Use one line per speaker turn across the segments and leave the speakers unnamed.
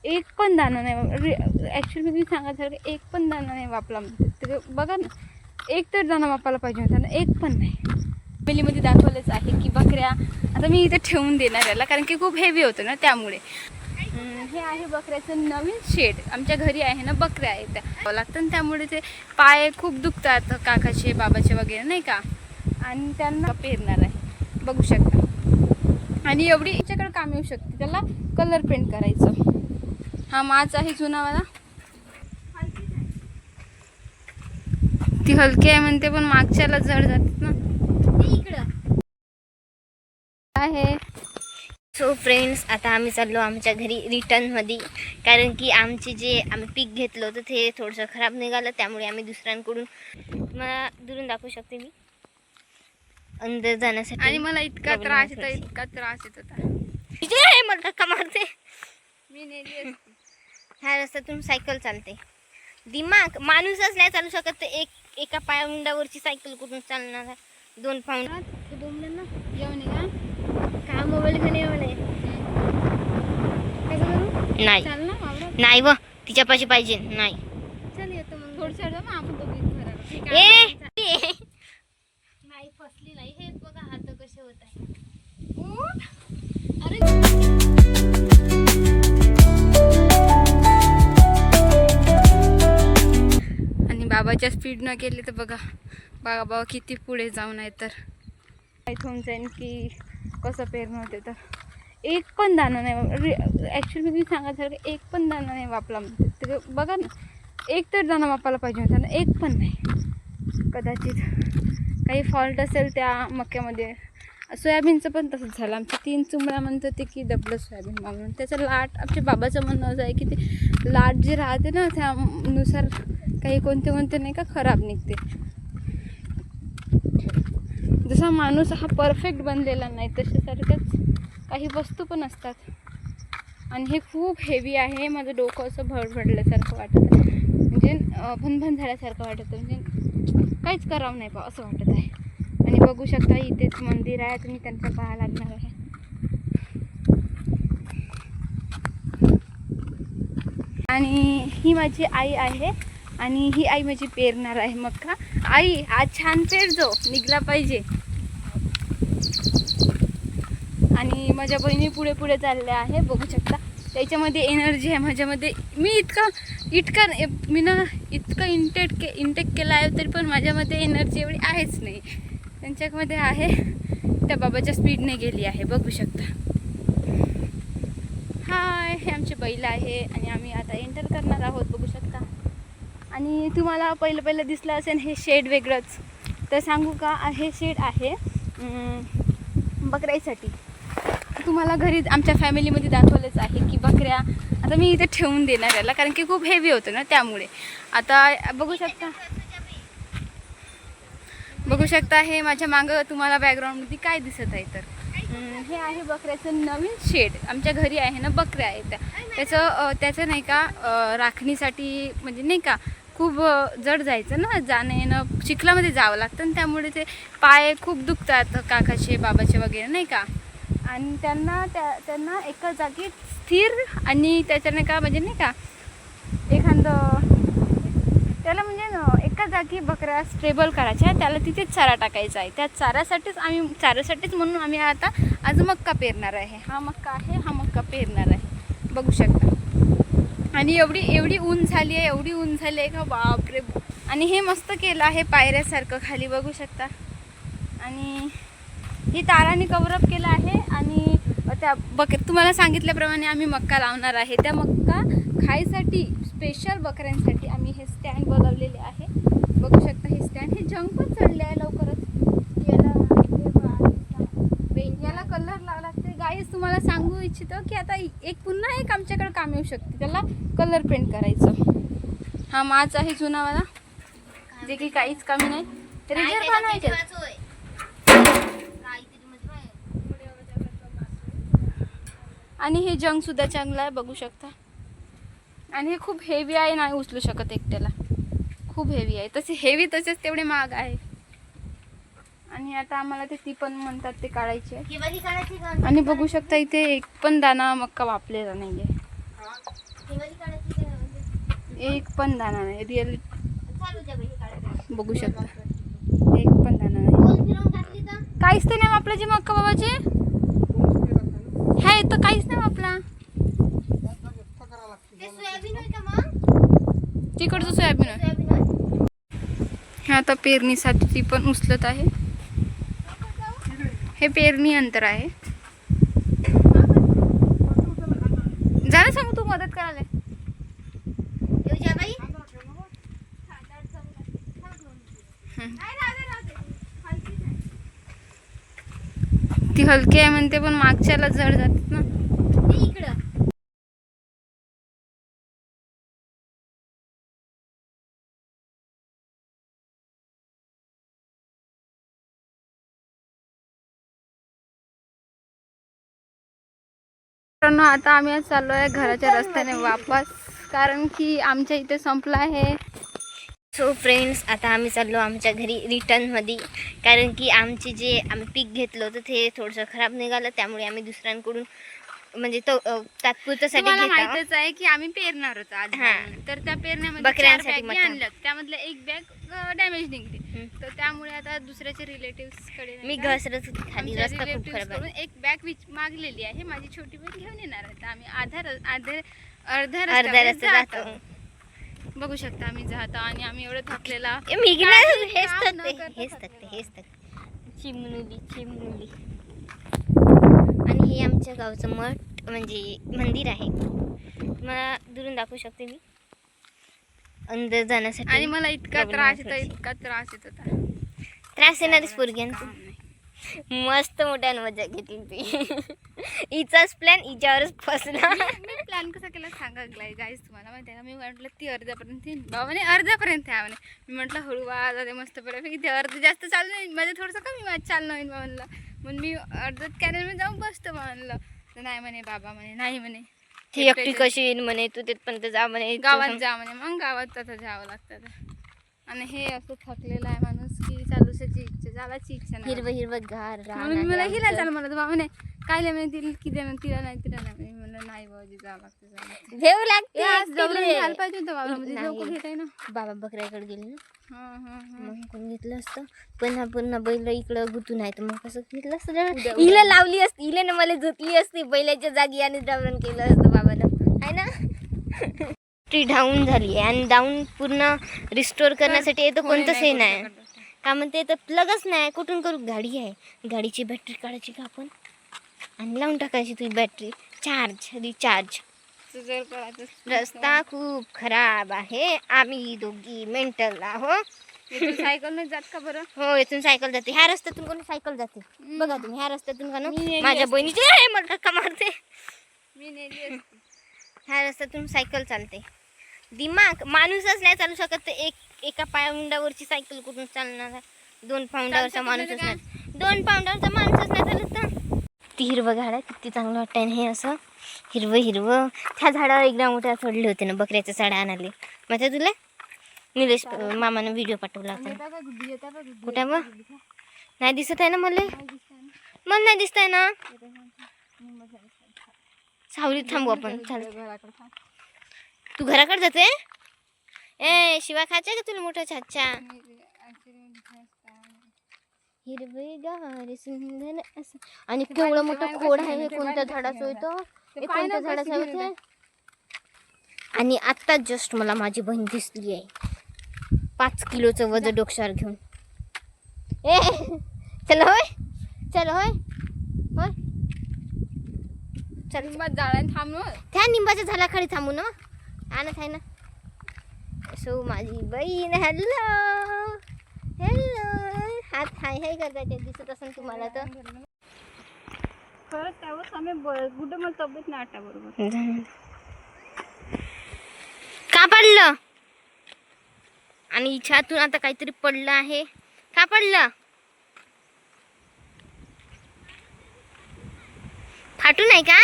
एक पण दाणा नाही. ॲक्च्युली मी सांगायचं एक पण दाणा नाही वापला तर बघा ना, एक तर दाणा वापरायला पाहिजे होता ना, एक पण नाही. फॅमिलीमध्ये दाखवलंच आहे की बकऱ्या आता मी इथे ठेवून देणार याला, कारण की खूप हेवी होतं ना त्यामुळे. हे आहे बकऱ्याचं नवीन शेड. आमच्या घरी आहे ना बकऱ्या आहेत त्या लागतं, त्यामुळे ते पाय खूप दुखतात काकाचे बाबाचे वगैरे नाही का, आणि त्यांना पेरणार आहे बघू शकता. आणि एवढी याच्याकडे काम येऊ शकते, त्याला कलर पेंट करायचं. हा माझा आहे जुनावाला, ती हलकी आहे म्हणते पण मागच्याला जड जातात ना. इकडं आहे.
सो फ्रेंड्स, आता आम्ही चाललो आमच्या घरी रिटर्नमध्ये, कारण की आमचे जे आम्ही पीक घेतलं होतं ते थोडंसं खराब निघालं, त्यामुळे आम्ही दुसऱ्यांकडून, मला दुरून दाखवू शकते मी अंदर जाण्यासाठी.
आणि मला इतका त्रास येत होता
मला धक्का मारते.
मी नेली
ह्या रस्त्यातून सायकल चालते. दिमाग माणूसच नाही चालू शकत, तर एका पाऊंडावरची सायकल कुठून चालणार आहे? 2 पाऊंड
ना येऊन या
का मोबाईल घेऊन म्हणे
कसं करू?
नाही
चाल ना वावरात.
नाही, व तिच्यापाशी पाहिजे नाही.
चल येतो मग थोडं मग आपण दोघी घराला. ठीक
ए
आहे.
नाही फसली नाही. हे बघा हात कसे होत आहे.
आणि बाबाच्या स्पीड न केली तर बघा बाबा किती पुढे जाऊन आहे. तर इथून जाईन की कसं पेरणं होते. तर एक पण दाणा नाही. ॲक्च्युली मी सांगायचं एक पण दाणा नाही वापरला तर बघा ना, एक तर दाणा वापरायला पाहिजे होता ना, एक पण नाही. कदाचित काही फॉल्ट असेल त्या मक्यामध्ये. सोयाबीनचं पण तसंच झालं. आमच्या 3 चुमड्या म्हणत होते की दबलं सोयाबीन म्हणून. त्याचं लाट आमच्या बाबाचं म्हणणं असं आहे की ते लाट जे राहते ना त्यानुसार काही कोणते नाही का खराब निघते. जसा माणूस हा परफेक्ट बनलेला नाही तशासारख्याच काही वस्तू पण असतात. आणि हे खूप हेवी आहे. माझं डोकं असं भडभडल्यासारखं वाटत आहे, म्हणजे भनभन झाल्यासारखं वाटतं, म्हणजे काहीच करावं नाही बा असं वाटत आहे. आणि बघू शकता इथेच मंदिर आहे, तुम्ही त्यांचं पाहायला लागणार आहे. आणि ही माझी आई आहे, आणि ही आई माझी पेरणार आहे मक्का. आई आज छान पेर जो निघला पाहिजे. आणि माझ्या बहिणी पुढे पुढे चालल्या आहे बघू शकता. त्याच्यामध्ये एनर्जी आहे, माझ्यामध्ये मी इतकं इंटेक केलं आहे तरी पण माझ्यामध्ये एनर्जी एवढी आहेच नाही. त्यांच्यामध्ये आहे, त्या बाबाच्या स्पीडने गेली आहे बघू शकता. हाय, हे आमचे बैल आहे आणि आम्ही आता एंटर करणार आहोत बघू शकता. आणि तुम्हाला पहिलं दिसलं असेल हे शेड वेगळंच, तर सांगू का, हे शेड आहे बकऱ्यासाठी. तुम्हाला घरी आमच्या फॅमिलीमध्ये दाखवलंच आहे की बकऱ्या आता मी इथे ठेवून देणार याला, कारण की खूप हेवी होतं ना त्यामुळे. आता बघू शकता हे माझ्या मागं तुम्हाला बॅकग्राऊंडमध्ये काय दिसत आहे. तर हे आहे बकऱ्याचं नवीन शेड. आमच्या घरी आहे ना बकऱ्या आहेत त्याचं नाही का राखणीसाठी, म्हणजे नाही का खूप जड जायचं ना, जाणं येणं चिखलामध्ये जावं लागतं, आणि त्यामुळे ते पाय खूप दुखतात काकाचे बाबाचे वगैरे नाही का. आणि त्यांना एका जागी स्थिर आणि त्याच्याने का म्हणजे नाही का एखादं त्याला म्हणजे एका जागी बकऱ्या स्टेबल करायच्या, त्याला तिथेच चारा टाकायचा आहे. त्या चाऱ्यासाठीच म्हणून आम्ही आता आज मक्का पेरणार आहे. हा मक्का पेरणार आहे बघू शकता. आणि एवढी ऊन झाली आहे का बापरे. आणि हे मस्त केलं आहे पायऱ्यासारखं खाली बघू शकता. आणि ही ताराने कव्हरअप केलं आहे. आणि त्या तुम्हाला सांगितल्याप्रमाणे आम्ही मक्का लावणार आहे. त्या मक्का खायसाठी स्पेशल बकऱ्यांसाठी आम्ही हे स्टँड बनवलेले आहे बघू शकता. हे स्टँड हे जंग पण चढले आहे लवकरच. याला कलर लागते गाईज. तुम्हाला सांगू इच्छितो की आता पुन्हा एक आमच्याकडे काम येऊ शकते, त्याला कलर पेंट करायचं. हा माझा आहे जुनावाला, जे की काहीच कमी नाही. आणि हे जंग सुद्धा चांगलं आहे बघू शकता. आणि हे खूप हेवी आहे, नाही उचलू शकत एकट्याला, खूप हेवी आहे. तसेच तेवढे महाग आहे. आणि आता आम्हाला ते ती पण म्हणतात ते काढायचे. आणि बघू शकता इथे एक पण दाणा मक्का वापलेला नाही आहे. एक पण दाणा नाही रिअल
चालू द्या बाई काढायला.
बघू शकता. एक पण दाणा नाही.
गोल फिरवून घातली तर
काहीच तर नाही आपल्याची मक्का बाबाचे. ह्या इथं काहीच नाही आपला.
ते सोयाबीन होय का मग?
तिकडचं सोयाबीन आहे.
सोयाबीन होय?
हे आता पेरणीसाठी ती पण उचलत आहे. हे पेरणी अंतर आहे. जा ना सांगू तू मदत करायला.
येऊ जा बाई.
ती हलकी आहे म्हणते पण मागच्याला जड जातात ना.
ते इकडं.
मित्रांनो, आता आम्ही आज चाललो आहे घराच्या रस्त्याने वापस, कारण की आमच्या इथे संपला आहे.
सो फ्रेंड्स, आता आम्ही चाललो आमच्या घरी रिटर्नमध्ये, कारण की आमचे जे आम्ही पीक घेतलं होतं ते थोडंसं खराब निघालं, त्यामुळे आम्ही दुसऱ्यांकडून म्हणजे तो तात्पुरत्यासाठी
तुम्हाला
घेतला.
माहितच आहे की आम्ही पेरणार होतो आज. तर त्या पेरण्यामध्ये
बकऱ्यांसाठी
4 बॅग आणल्यात, त्यामधल्या एक बॅग डॅमेज निघली. तर त्यामुळे आता दुसऱ्याच्या रिलेटिव्स कडे
मी घसरत होती खाली, रस्ता खूप खराब आहे.
एक बॅग मागलेली आहे. माझी छोटी बहीण घेऊन येणार आहे. तर आम्ही अर्ध्या
अर्धा
रस्त्यावर
रस्ता
जातो.
जातो.
बघू शकता आम्ही जातो आणि आम्ही एवढं थकलेला.
मी
काही
हेच
काम न
तकते
करता
हेच
थकलेलो.
तकते हेच तकते चिमणुली. आणि हे आमच्या गावचं मठ म्हणजे मंदिर आहे. मला दुरून दाखवू शकते मी अंदर जाण्यासाठी.
आणि मला इतका त्रास येत होता.
त्रास येणारीच पोरग्यांचं. मस्त मोठ्यानं मजा घेतली ती. हिचाच प्लॅन हिच्यावरच फसला.
मी प्लॅन कसा केला सांगा गाईस तुम्हाला माहिती आहे का. मी म्हटलं ती अर्ध्यापर्यंत येईन, बाबा म्हणे अर्ध्यापर्यंत आहे म्हणे. मी म्हटलं हळू वाज मस्त बऱ्यापैकी ते अर्ध जास्त चालू नाही, माझं थोडंसं कमी वाज चालणं होईल म्हणलं. म्हणून मी अर्ध्यात कॅनलमध्ये जाऊन बसतो म्हणलं. तर नाही म्हणे बाबा म्हणे, नाही म्हणे
ती एकटी कशी येईन म्हणे, तू तिथपर्यंत जा म्हणे,
गावात जा म्हणे. मग गावात आता जावं लागतं. आणि हे असं थकलेलं आहे माणूस की चालूसाठी इच्छा जायची इच्छा नाही.
हिरवं गार
म्हणून मला हिला चाल म्हणत बाबा म्हणे काय म्हणे तिला नाही म्हणे. म्हणलं नाही बाबाजी जावं लागतं
भेव लागते.
घ्यायला पाहिजे होतं बाबा, म्हणजे
नाही.
लोक घेत आहे ना.
बाबा बकऱ्याकडे गेले ना,
हा.
मग कोण घेतलं असतं. पुन्हा बैल इकडं गुतून आहे, तर मग कसं घेतलं असतं. हिला लावली असती, हिला ना मला झोतली असती बैलाच्या जागी आणि डावरण केलं असतं बाबानं, आहे ना. ती डाऊन झाली आहे आणि डाऊन पूर्ण रिस्टोर करण्यासाठी येतं कोणतंच हे नाही का म्हणते. तर प्लगच नाही, कुठून करू. गाडी आहे, गाडीची बॅटरी काढायची का आपण आणि लावून टाकायची तुझी बॅटरी रिचार्ज. रस्ता खूप खराब आहे, आम्ही दोघी मेंटल आहो.
सायकल नाही जात का बरं.
हो, इथून सायकल जाते. ह्या रस्त्यातून कोणी सायकल जाते बघा तुम्ही. ह्या रस्त्यातून का ना माझ्या बहिणीची मला धक्का मारते.
मी नेली.
ह्या रस्त्यातून सायकल चालते. दिमाग माणूसच नाही चालू शकत, तर एका पाऊंडावरची सायकल कुठून चालणार. 2 पाऊंडावरचा माणूसच नाही. 2 पाऊंडावरचा माणूसच नाही चालत ना. ती हिरवं झाड आहे, किती चांगलं वाटतं ना हे असं हिरवं. त्या झाडावर एकदा मोठ्या चढले होते ना, बकऱ्याचे साड्या आणाले माहिती तुला. निलेश मामानं व्हिडिओ पाठवला होता. कुठे मग नाही दिसत आहे ना मला नाही दिसत आहे ना. सावलीत थांबू आपण. तू घराकडे जाते. शिवा खायचा का तुला मोठा छाचा. हिरवेगार सुंदर असं. आणि केवढं मोठं खोड आहे. हे कोणत्या झाडाचं होतं, हे कोणत्या झाडाचं होतं. आणि आत्ता जस्ट मला माझी बहीण दिसली आहे 5 किलोचं वजन डोक्यावर घेऊन. चल होय चल
थांब.
त्या निंबाच्या झाडाखाली थांबू ना, आणत आहे ना. सो माझी बहीण हॅलो हात हाय करता ते दिसत असेल तुम्हाला. तर
खरंच त्यावर आम्ही कुठं मला तब्येत नाही आटा बरोबर.
का पडलं. आणि छातून आता काहीतरी पडलं आहे. का पडलं. फाटू नाही का.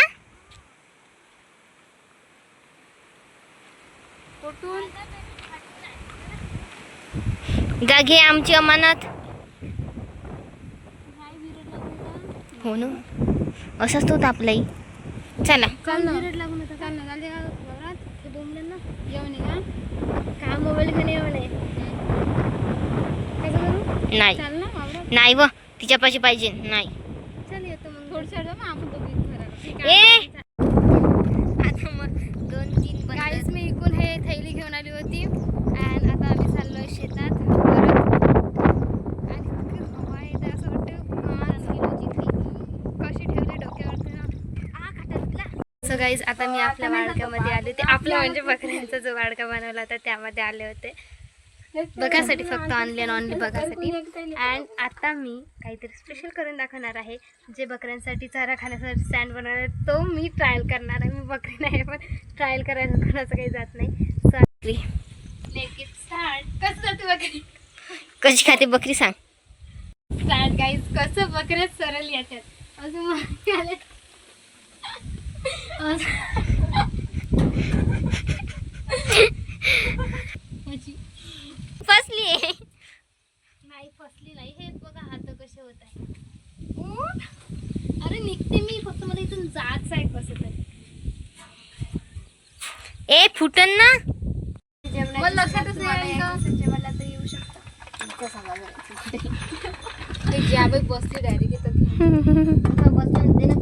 घे आमची अमानत. हो ना, असंच तो आपलाही. चला
चाल ना.
ना
येऊन ये का
का मोबाईल घेऊन येऊ नये
कसं करू
नाही
चाल ना वावरात
नाही व तिच्यापाशी पाहिजे नाही
चल येतो मग थोडं मग आपण दोघी घरात
ए आता मग 2-3
गाईस मी इकून हे थैली घेऊन आली होती आणि आता आम्ही चाललोय शेतात परत आणि हवा येते असं वाटतं 5 किलोची थैली कशी ठेवली डोक्यावरती ना सो गाईज आता मी आपल्या वाडक्यामध्ये आले ते आपल्या म्हणजे बकऱ्यांचा जो वाडका बनवला होता त्यामध्ये आले होते बघासाठी फक्त ऑनलाईन ऑनली बघासाठी अँड आता मी काहीतरी स्पेशल करून दाखवणार आहे जे बकऱ्यांसाठी चारा खाण्यासाठी स्टँड बनवणार आहे तो मी ट्रायल करणार आहे मी बकरी नाही पण ट्रायल करायला कोणाचं काही जात नाही सॉरी लेट इट स्टार्ट कसं जाते बकरी
कशी खाते बकरी सांग
स्टार्ट गाईज कसं बकऱ्यात सरळ याच्यात असं मागे आले
फसली आहे
नाही फसली नाही हे बघा हात कसे होत आहे अरे निघते मी फक्त मला इथून जायचं आहे कसं तरी
ए फुटन ना
मला लक्षातच नाही जेवायला तर येऊ शकता ते ज्या बसली डायरेक्ट
बसले